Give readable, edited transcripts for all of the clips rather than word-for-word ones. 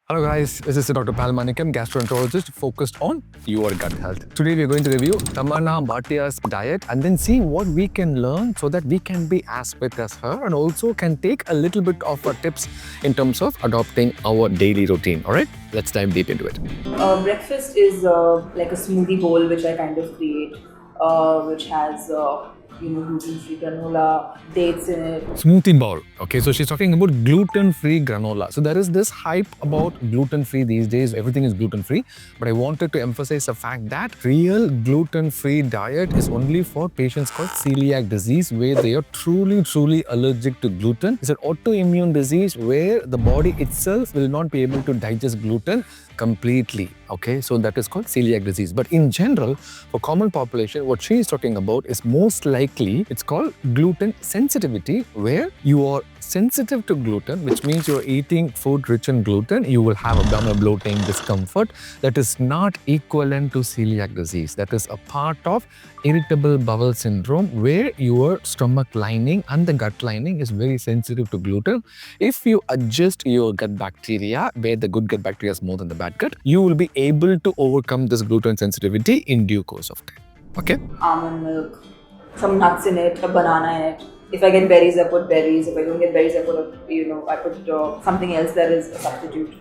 Hello guys, this is Dr. Tamannah, gastroenterologist focused on your gut health. Today we are going to review Tamannah Bhatia's diet and then see what we can learn so that we can be as fit as her and also can take a little bit of tips in terms of adopting our daily routine. Alright, let's dive deep into it. Breakfast is like a smoothie bowl which I kind of create, which has gluten-free granola, dates in it. Smoothie bowl. Okay, so she's talking about gluten-free granola. So there is this hype about gluten-free these days. Everything is gluten-free. But I wanted to emphasize the fact that real gluten-free diet is only for patients called celiac disease, where they are truly allergic to gluten. It's an autoimmune disease where the body itself will not be able to digest gluten completely. Okay, so that is called celiac disease. But in general, for common population, what she is talking about is most likely it's called gluten sensitivity, where you are sensitive to gluten, which means you're eating food rich in gluten, you will have abdominal bloating, discomfort. That is not equivalent to celiac disease. That is a part of irritable bowel syndrome, where your stomach lining and the gut lining is very sensitive to gluten. If you adjust your gut bacteria, where the good gut bacteria is more than the bad gut, you will be able to overcome this gluten sensitivity in due course of time. Okay? Almond milk, some nuts in it, a banana in it. If I get berries, I put berries. If I don't get berries, I put something else that is a substitute.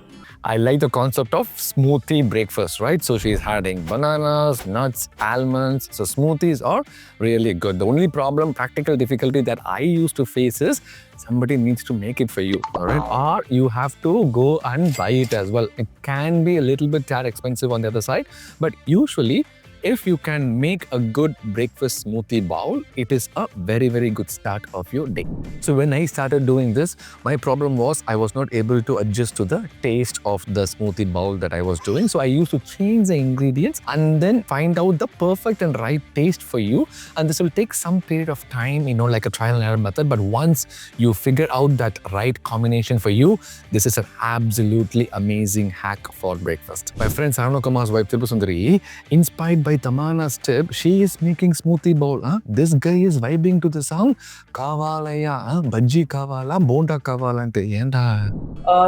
I like the concept of smoothie breakfast, right? So she's adding bananas, nuts, almonds. So smoothies are really good. The only problem, practical difficulty that I used to face is somebody needs to make it for you, all right? Or you have to go and buy it as well. It can be a little bit tad expensive on the other side, but usually if you can make a good breakfast smoothie bowl, it is a very good start of your day. So when I started doing this, my problem was I was not able to adjust to the taste of the smoothie bowl that I was doing. So I used to change the ingredients and then find out the perfect and right taste for you. And this will take some period of time, like a trial and error method. But once you figure out that right combination for you, this is an absolutely amazing hack for breakfast. My friend Askdocpal's wife, Sundari, inspired by Tamannah's tip, she is making smoothie bowl. This guy is vibing to the sound. Kavalaya, bhaji kavala, bonda kavala.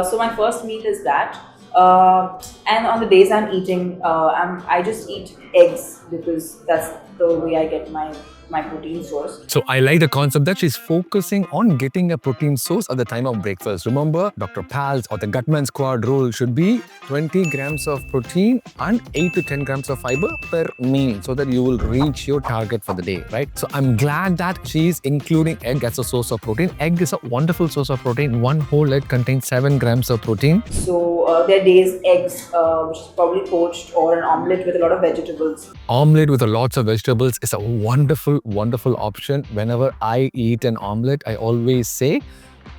So my first meal is that. And on the days I'm eating, I just eat eggs because that's the way I get my protein source. So I like the concept that she's focusing on getting a protein source at the time of breakfast. Remember, Dr. Pal's or the Gutman Squad rule should be 20 grams of protein and 8 to 10 grams of fiber per meal so that you will reach your target for the day, right? So I'm glad that she's including egg as a source of protein. Egg is a wonderful source of protein. One whole egg contains 7 grams of protein. So there are days eggs, which is probably poached, or an omelette with a lot of vegetables. Omelette with lots of vegetables is a wonderful option. Whenever I eat an omelette, I always say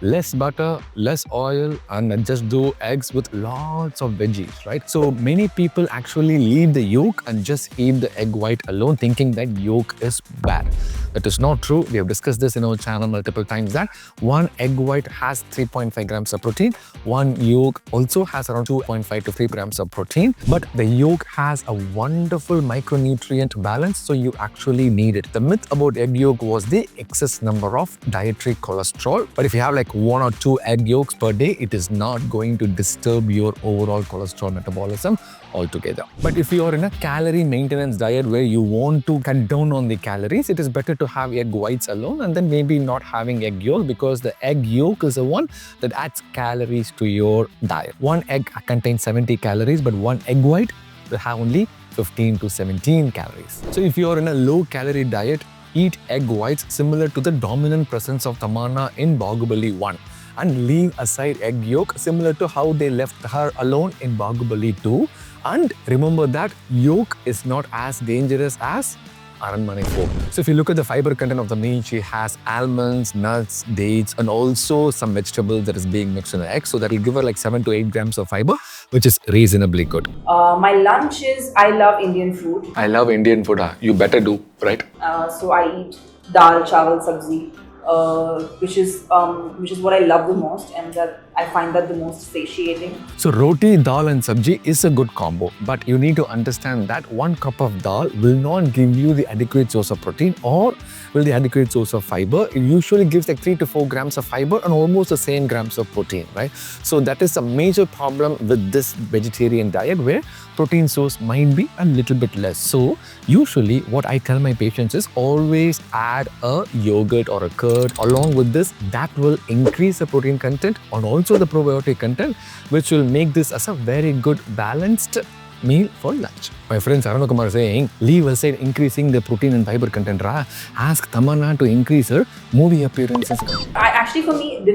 less butter, less oil, and just do eggs with lots of veggies, right? So many people actually leave the yolk and just eat the egg white alone, thinking that yolk is bad. That is not true. We have discussed this in our channel multiple times that one egg white has 3.5 grams of protein. One yolk also has around 2.5 to 3 grams of protein. But the yolk has a wonderful micronutrient balance, so you actually need it. The myth about egg yolk was the excess number of dietary cholesterol. But if you have like 1 or 2 egg yolks per day, it is not going to disturb your overall cholesterol metabolism altogether. But if you are in a calorie maintenance diet where you want to cut down on the calories, it is better to have egg whites alone and then maybe not having egg yolk, because the egg yolk is the one that adds calories to your diet. One egg contains 70 calories, but one egg white will have only 15 to 17 calories. So if you are in a low calorie diet, eat egg whites similar to the dominant presence of Tamannah in Bahubali 1 and leave aside egg yolk similar to how they left her alone in Bahubali 2. And remember that yolk is not as dangerous as Aranmane 4. So if you look at the fiber content of the meal, she has almonds, nuts, dates, and also some vegetables that is being mixed in the egg. So that will give her like 7 to 8 grams of fiber, which is reasonably good. My lunch is, I love Indian food. I love Indian food. You better do, right? So I eat dal, chawal, sabzi, which is what I love the most, and that I find that the most satiating. So roti, dal and sabji is a good combo, but you need to understand that 1 cup of dal will not give you the adequate source of protein or will the adequate source of fiber. It usually gives like 3 to 4 grams of fiber and almost the same grams of protein, right? So that is a major problem with this vegetarian diet where protein source might be a little bit less. So usually what I tell my patients is always add a yogurt or a curd along with this. That will increase the protein content and also the probiotic content, which will make this as a very good balanced meal for lunch. My friend Askdocpal saying, leave aside increasing the protein and fiber content. Ask Tamannah to increase her movie appearances. Actually, for me, the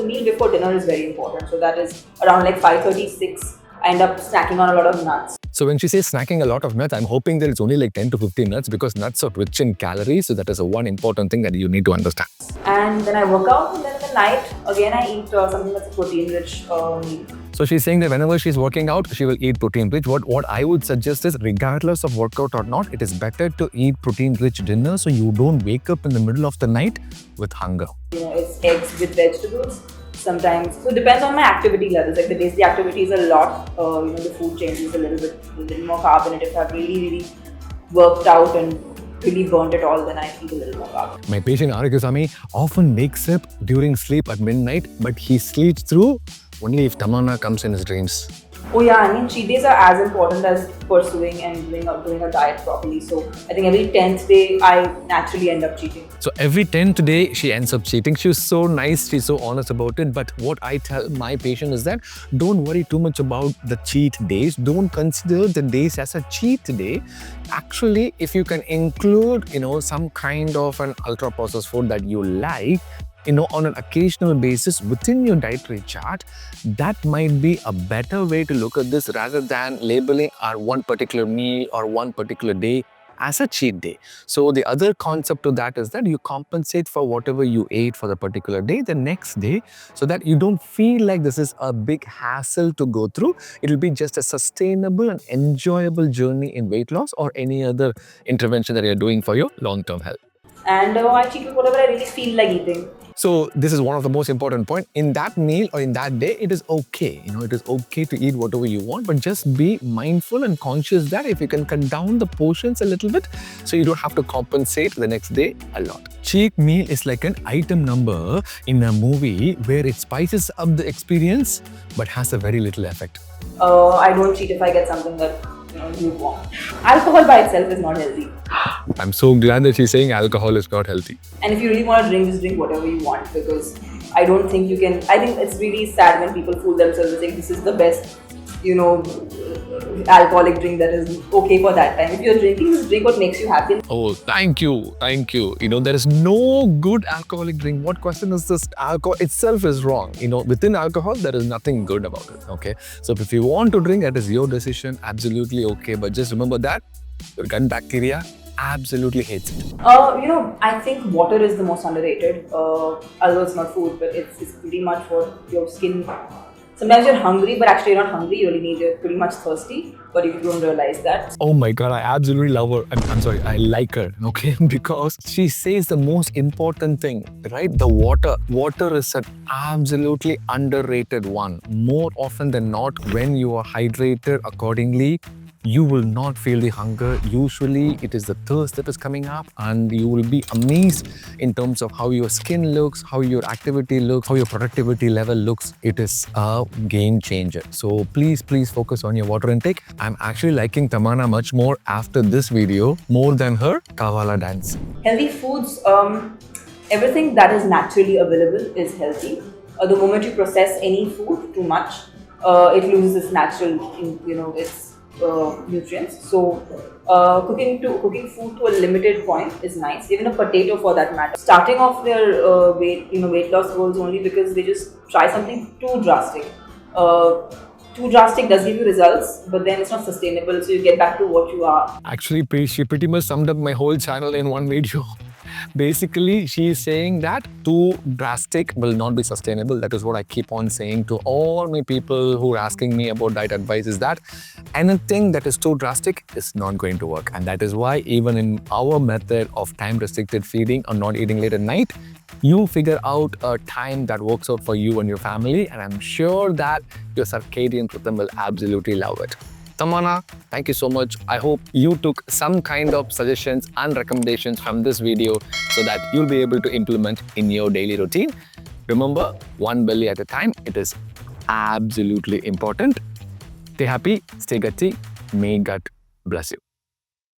meal before dinner is very important. So that is around like 5:36. I end up snacking on a lot of nuts. So when she says snacking a lot of nuts, I'm hoping there is only like 10 to 15 nuts because nuts are rich in calories. So that is one important thing that you need to understand. And then I work out, and then in the night, again, I eat something that's a protein-rich meal. So she's saying that whenever she's working out, she will eat protein-rich. What I would suggest is, regardless of workout or not, it is better to eat protein-rich dinner so you don't wake up in the middle of the night with hunger. It's eggs with vegetables. Sometimes, so it depends on my activity levels. Like the days the activity is a lot, the food changes a little more carb in it. If I've really worked out and really burnt it all, then I eat a little more carb. My patient Aragasamy often wakes up during sleep at midnight, but he sleeps through only if Tamannah comes in his dreams. Oh yeah, I mean cheat days are as important as pursuing and doing a diet properly. So I think every 10th day I naturally end up cheating. So every 10th day she ends up cheating. She's so nice, she's so honest about it. But what I tell my patient is that don't worry too much about the cheat days. Don't consider the days as a cheat day. Actually, if you can include, some kind of an ultra processed food that you like, on an occasional basis within your dietary chart, that might be a better way to look at this rather than labeling our one particular meal or one particular day as a cheat day. So the other concept to that is that you compensate for whatever you ate for the particular day the next day so that you don't feel like this is a big hassle to go through. It will be just a sustainable and enjoyable journey in weight loss or any other intervention that you're doing for your long-term health. And I cheat with whatever I really feel like eating. So this is one of the most important points. In that meal or in that day, it is okay. It is okay to eat whatever you want, but just be mindful and conscious that if you can cut down the portions a little bit, so you don't have to compensate the next day a lot. Cheat meal is like an item number in a movie where it spices up the experience, but has a very little effect. I don't cheat if I get something that you want. Alcohol by itself is not healthy. I'm so glad that she's saying alcohol is not healthy. And if you really want to drink, just drink whatever you want, because I don't think you can. I think it's really sad when people fool themselves and think this is the best, alcoholic drink that is okay for that time. If you're drinking, just drink what makes you happy. Oh, thank you. There is no good alcoholic drink. What question is this? Alcohol itself is wrong. Within alcohol, there is nothing good about it. Okay. So if you want to drink, that is your decision. Absolutely okay. But just remember that your gut bacteria absolutely hates it. I think water is the most underrated. Although it's not food, but it's pretty much what your skin. Sometimes you're hungry, but actually you're not hungry. You're pretty much thirsty, but you don't realize that. Oh my God, I absolutely love her. I'm sorry, I like her, okay? Because she says the most important thing, right? The water. Water is an absolutely underrated one. More often than not, when you are hydrated accordingly, you will not feel the hunger. Usually, it is the thirst that is coming up, and you will be amazed in terms of how your skin looks, how your activity looks, how your productivity level looks. It is a game changer. So please focus on your water intake. I'm actually liking Tamannah much more after this video, more than her Kavala dance. Healthy foods, everything that is naturally available is healthy. The moment you process any food too much, it loses its natural, its nutrients. So cooking food to a limited point is nice. Even a potato, for that matter. Starting off their weight loss goals only because they just try something too drastic. Too drastic does give you results, but then it's not sustainable. So you get back to what you are. Actually, she pretty much summed up my whole channel in one video. Basically, she is saying that too drastic will not be sustainable. That is what I keep on saying to all my people who are asking me about diet advice, is that anything that is too drastic is not going to work. And that is why even in our method of time restricted feeding or not eating late at night, you figure out a time that works out for you and your family, and I'm sure that your circadian rhythm will absolutely love it. Tamannah, thank you so much. I hope you took some kind of suggestions and recommendations from this video so that you'll be able to implement in your daily routine. Remember, one belly at a time. It is absolutely important. Stay happy, stay gutsy. May gut bless you.